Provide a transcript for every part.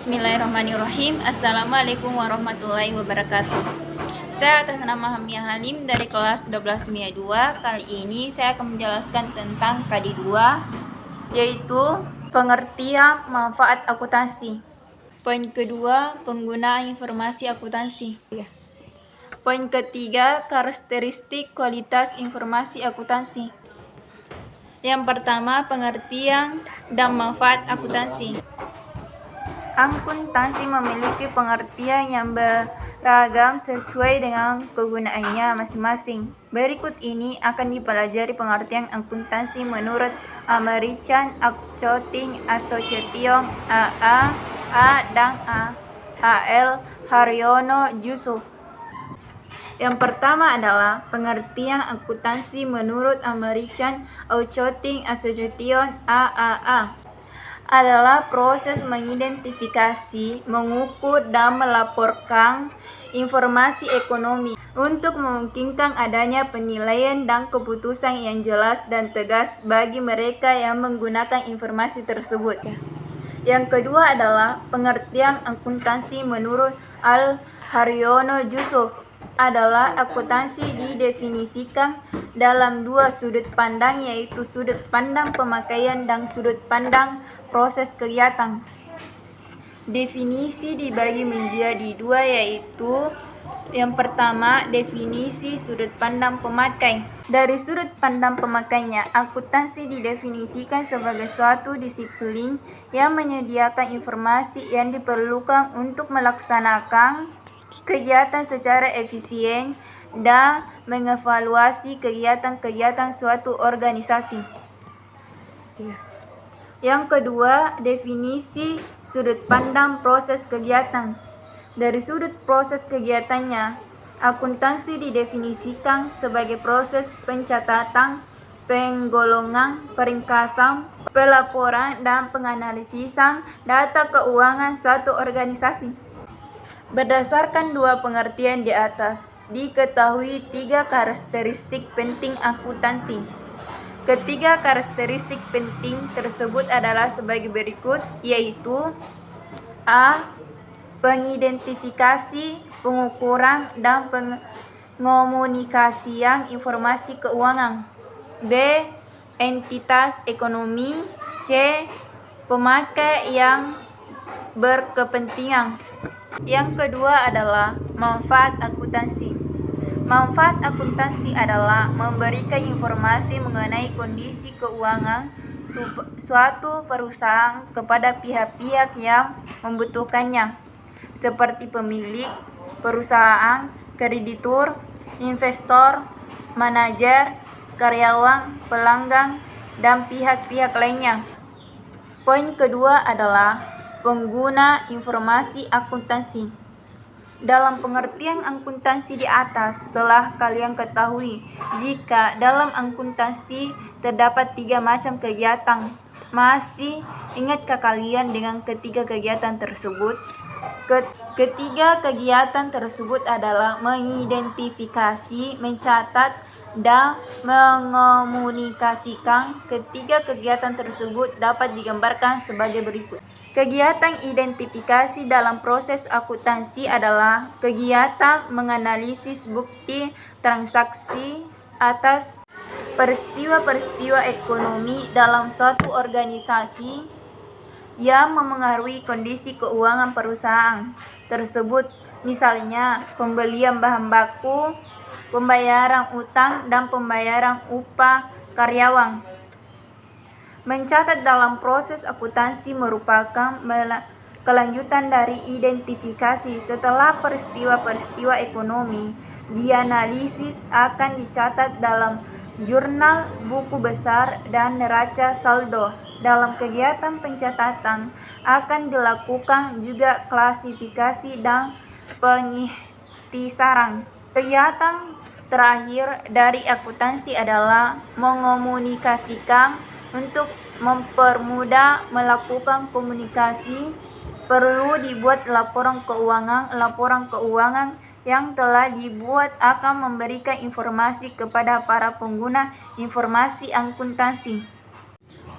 Bismillahirrahmanirrahim. Assalamualaikum warahmatullahi wabarakatuh. Saya atas nama Hamia Halim dari kelas 12 MIA 2. Kali ini saya akan menjelaskan tentang KD 2, yaitu pengertian manfaat akuntansi. Poin kedua, penggunaan informasi akuntansi. Poin ketiga, karakteristik kualitas informasi akuntansi. Yang pertama, pengertian dan manfaat akuntansi. Akuntansi memiliki pengertian yang beragam sesuai dengan kegunaannya masing-masing. Berikut ini akan dipelajari pengertian akuntansi menurut American Accounting Association AA, A dan A, AL Haryono Yusuf. Yang pertama adalah pengertian akuntansi menurut American Accounting Association AAA adalah proses mengidentifikasi, mengukur, dan melaporkan informasi ekonomi untuk memungkinkan adanya penilaian dan keputusan yang jelas dan tegas bagi mereka yang menggunakan informasi tersebut. Yang kedua adalah pengertian akuntansi menurut Al Haryono Yusuf adalah akuntansi didefinisikan dalam dua sudut pandang, yaitu sudut pandang pemakaian dan sudut pandang proses kegiatan. Definisi dibagi menjadi dua, yaitu yang pertama, definisi sudut pandang pemakai. Dari sudut pandang pemakainya, akuntansi didefinisikan sebagai suatu disiplin yang menyediakan informasi yang diperlukan untuk melaksanakan kegiatan secara efisien dan mengevaluasi kegiatan-kegiatan suatu organisasi. Yang kedua, definisi sudut pandang proses kegiatan. Dari sudut proses kegiatannya, akuntansi didefinisikan sebagai proses pencatatan, penggolongan, peringkasan, pelaporan, dan penganalisisan data keuangan suatu organisasi. Berdasarkan dua pengertian di atas, diketahui tiga karakteristik penting akuntansi. Ketiga karakteristik penting tersebut adalah sebagai berikut, yaitu A. Pengidentifikasi, pengukuran, dan pengomunikasian informasi keuangan. B. Entitas ekonomi. C. Pemakai yang berkepentingan. Yang kedua adalah manfaat akuntansi. Manfaat akuntansi adalah memberikan informasi mengenai kondisi keuangan suatu perusahaan kepada pihak-pihak yang membutuhkannya, seperti pemilik perusahaan, kreditur, investor, manajer, karyawan, pelanggan, dan pihak-pihak lainnya. Poin kedua adalah pengguna informasi akuntansi. Dalam pengertian akuntansi di atas telah kalian ketahui jika dalam akuntansi terdapat tiga macam kegiatan. Masih ingatkah kalian dengan ketiga kegiatan tersebut? Ketiga kegiatan tersebut adalah mengidentifikasi, mencatat, dan mengomunikasikan. Ketiga kegiatan tersebut dapat digambarkan sebagai berikut. Kegiatan identifikasi dalam proses akuntansi adalah kegiatan menganalisis bukti transaksi atas peristiwa-peristiwa ekonomi dalam suatu organisasi yang memengaruhi kondisi keuangan perusahaan tersebut, misalnya pembelian bahan baku, pembayaran utang, dan pembayaran upah karyawan. Mencatat dalam proses akuntansi merupakan kelanjutan dari identifikasi. Setelah peristiwa-peristiwa ekonomi dianalisis, akan dicatat dalam jurnal buku besar dan neraca saldo. Dalam kegiatan pencatatan akan dilakukan juga klasifikasi dan pengikhtisaran. Kegiatan terakhir dari akuntansi adalah mengomunikasikan. Untuk mempermudah melakukan komunikasi, perlu dibuat laporan keuangan. Laporan keuangan yang telah dibuat akan memberikan informasi kepada para pengguna informasi akuntansi.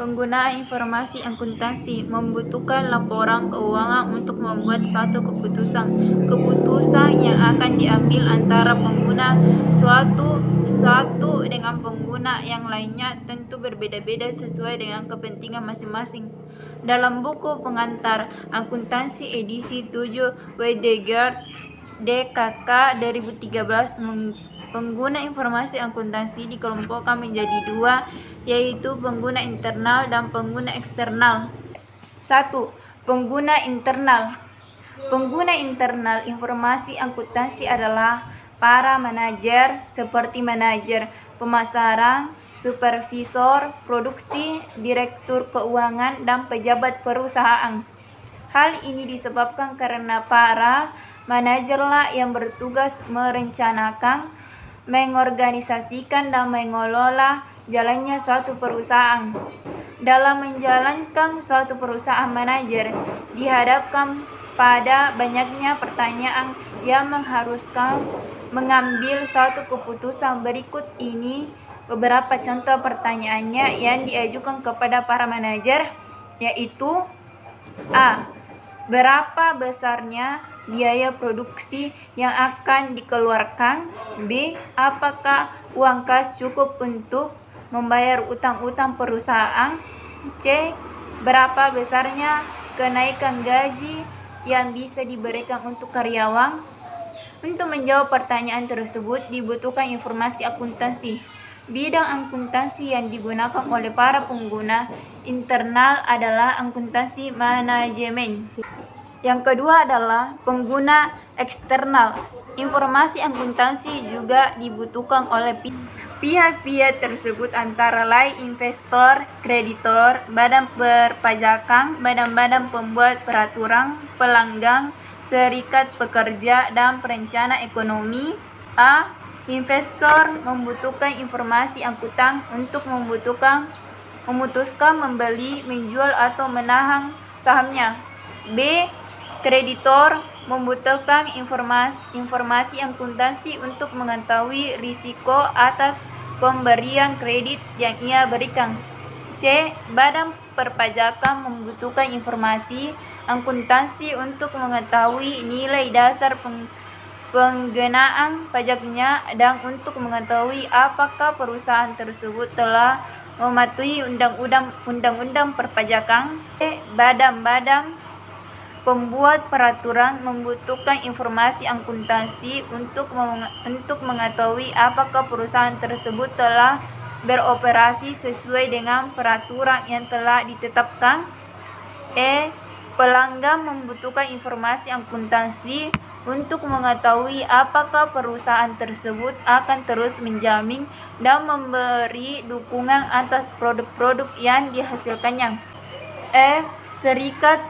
Penggunaan informasi akuntansi membutuhkan laporan keuangan untuk membuat suatu keputusan. Keputusan yang akan diambil antara pengguna satu dengan pengguna yang lainnya tentu berbeda-beda sesuai dengan kepentingan masing-masing. Dalam buku pengantar akuntansi edisi 7 Wedegaard DKK 2013, pengguna informasi akuntansi dikelompokkan menjadi dua, yaitu pengguna internal dan pengguna eksternal. 1. Pengguna internal. Pengguna internal informasi akuntansi adalah para manajer seperti manajer pemasaran, supervisor produksi, direktur keuangan, dan pejabat perusahaan. Hal ini disebabkan karena para manajerlah yang bertugas merencanakan, mengorganisasikan, dan mengelola jalannya suatu perusahaan. Dalam menjalankan suatu perusahaan, manajer dihadapkan pada banyaknya pertanyaan yang mengharuskan mengambil suatu keputusan. Berikut ini beberapa contoh pertanyaannya yang diajukan kepada para manajer, yaitu A. Berapa besarnya biaya produksi yang akan dikeluarkan? B. Apakah uang kas cukup untuk membayar utang-utang perusahaan? C. Berapa besarnya kenaikan gaji yang bisa diberikan untuk karyawan? Untuk menjawab pertanyaan tersebut dibutuhkan informasi akuntansi. Bidang akuntansi yang digunakan oleh para pengguna internal adalah akuntansi manajemen. Yang kedua adalah pengguna eksternal. Informasi akuntansi juga dibutuhkan oleh pihak-pihak tersebut, antara lain investor, kreditor, badan perpajakan, badan-badan pembuat peraturan, pelanggan, serikat pekerja, dan perencana ekonomi. A. Investor membutuhkan informasi akuntan untuk memutuskan membeli, menjual, atau menahan sahamnya. B. Kreditor membutuhkan informasi akuntansi untuk mengetahui risiko atas pemberian kredit yang ia berikan. C. Badan perpajakan membutuhkan informasi akuntansi untuk mengetahui nilai dasar penggunaan pajaknya dan untuk mengetahui apakah perusahaan tersebut telah mematuhi undang-undang perpajakan. Badan-badan pembuat peraturan membutuhkan informasi akuntansi untuk mengetahui apakah perusahaan tersebut telah beroperasi sesuai dengan peraturan yang telah ditetapkan. Pelanggan membutuhkan informasi akuntansi untuk mengetahui apakah perusahaan tersebut akan terus menjamin dan memberi dukungan atas produk-produk yang dihasilkannya. Serikat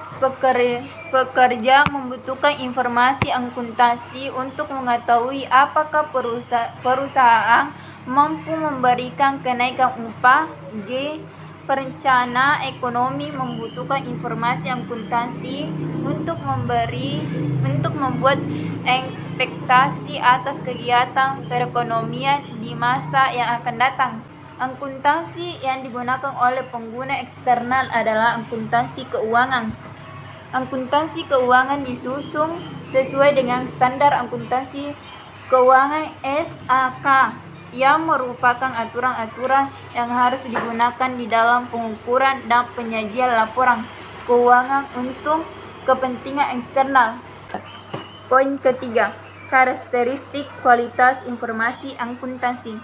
pekerja membutuhkan informasi akuntansi untuk mengetahui apakah perusahaan mampu memberikan kenaikan upah. G. Perencana ekonomi membutuhkan informasi akuntansi untuk membuat ekspektasi atas kegiatan perekonomian di masa yang akan datang. Akuntansi yang digunakan oleh pengguna eksternal adalah akuntansi keuangan. Akuntansi keuangan disusun sesuai dengan standar akuntansi keuangan SAK, yang merupakan aturan-aturan yang harus digunakan di dalam pengukuran dan penyajian laporan keuangan untuk kepentingan eksternal. Poin ketiga, karakteristik kualitas informasi akuntansi.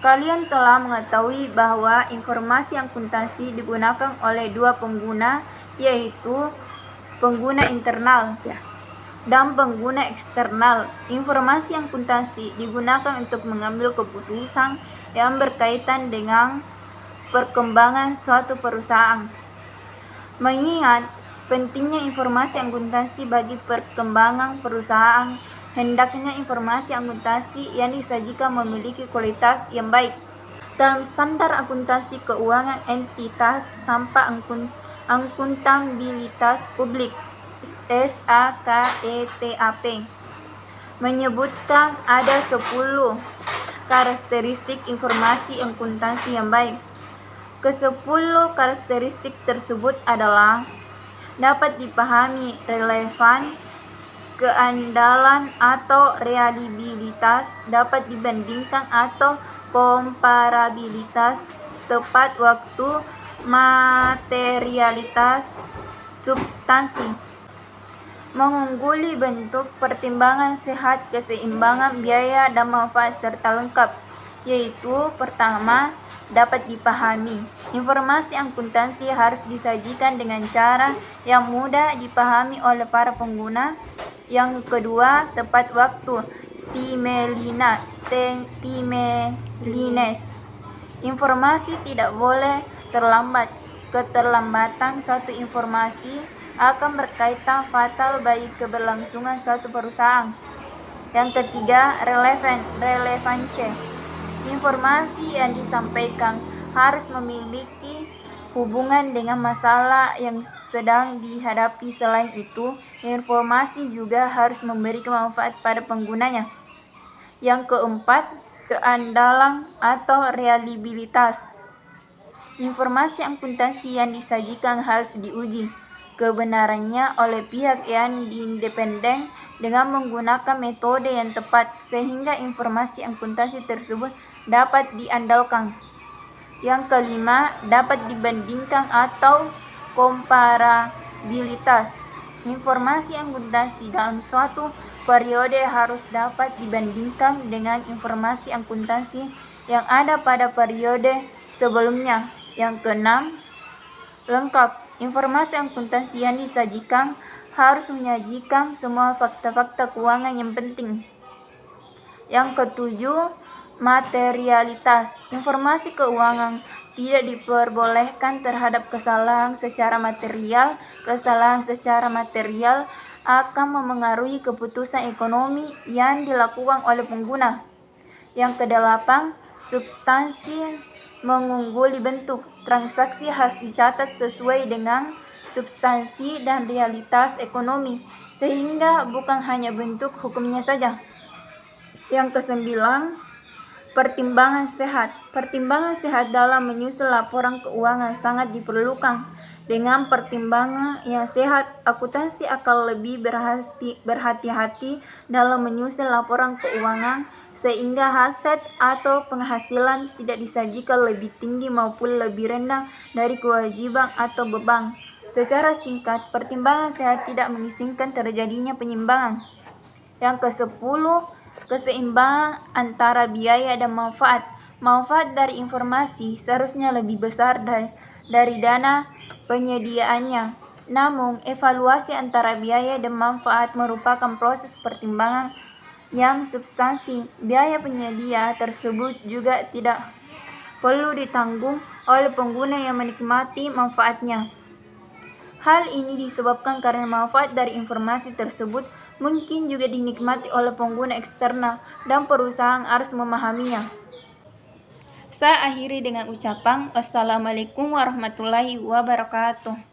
Kalian telah mengetahui bahwa informasi akuntansi digunakan oleh dua pengguna, yaitu pengguna internal dan pengguna eksternal. Informasi akuntansi digunakan untuk mengambil keputusan yang berkaitan dengan perkembangan suatu perusahaan. Mengingat pentingnya informasi akuntansi bagi perkembangan perusahaan, hendaknya informasi akuntansi yang disajikan memiliki kualitas yang baik. Dalam standar akuntansi keuangan entitas tanpa akuntabilitas publik SAKETAP menyebutkan ada 10 karakteristik informasi akuntansi yang baik. Ke-10 karakteristik tersebut adalah dapat dipahami, relevan, keandalan atau reliabilitas, dapat dibandingkan atau komparabilitas, tepat waktu, materialitas, substansi. Mengungguli bentuk pertimbangan sehat, keseimbangan, biaya, dan manfaat serta lengkap, yaitu pertama, dapat dipahami. Informasi akuntansi harus disajikan dengan cara yang mudah dipahami oleh para pengguna. Yang kedua, tepat waktu, timeliness. Informasi tidak boleh terlambat. Keterlambatan suatu informasi akan berkaitan fatal bagi keberlangsungan suatu perusahaan. Yang ketiga, relevansi. Informasi yang disampaikan harus memiliki hubungan dengan masalah yang sedang dihadapi. Selain itu, informasi juga harus memberikan manfaat pada penggunanya. Yang keempat, keandalan atau reliabilitas. Informasi akuntansi yang disajikan harus diuji kebenarannya oleh pihak yang independen dengan menggunakan metode yang tepat, sehingga informasi akuntansi tersebut dapat diandalkan. Yang kelima, dapat dibandingkan atau komparabilitas. Informasi akuntansi dalam suatu periode harus dapat dibandingkan dengan informasi akuntansi yang ada pada periode sebelumnya. Yang keenam, lengkap. Informasi akuntansi yang disajikan harus menyajikan semua fakta-fakta keuangan yang penting. Yang ketujuh, materialitas. Informasi keuangan tidak diperbolehkan terhadap kesalahan secara material. Kesalahan secara material akan memengaruhi keputusan ekonomi yang dilakukan oleh pengguna. Yang kedelapan, substansi. Mengungguli bentuk. Transaksi harus dicatat sesuai dengan substansi dan realitas ekonomi, sehingga bukan hanya bentuk hukumnya saja. Yang kesembilan, pertimbangan sehat. Pertimbangan sehat dalam menyusun laporan keuangan sangat diperlukan. Dengan pertimbangan yang sehat, akuntansi akan lebih berhati-hati dalam menyusun laporan keuangan, sehingga aset atau penghasilan tidak disajikan lebih tinggi maupun lebih rendah dari kewajiban atau beban. Secara singkat, pertimbangan sehat tidak mengizinkan terjadinya penyimpangan. Yang ke-10, keseimbangan antara biaya dan manfaat. Manfaat dari informasi seharusnya lebih besar dari dana penyediaannya. Namun, evaluasi antara biaya dan manfaat merupakan proses pertimbangan yang substansi. Biaya penyedia tersebut juga tidak perlu ditanggung oleh pengguna yang menikmati manfaatnya. Hal ini disebabkan karena manfaat dari informasi tersebut mungkin juga dinikmati oleh pengguna eksternal dan perusahaan harus memahaminya. Saya akhiri dengan ucapan wassalamualaikum warahmatullahi wabarakatuh.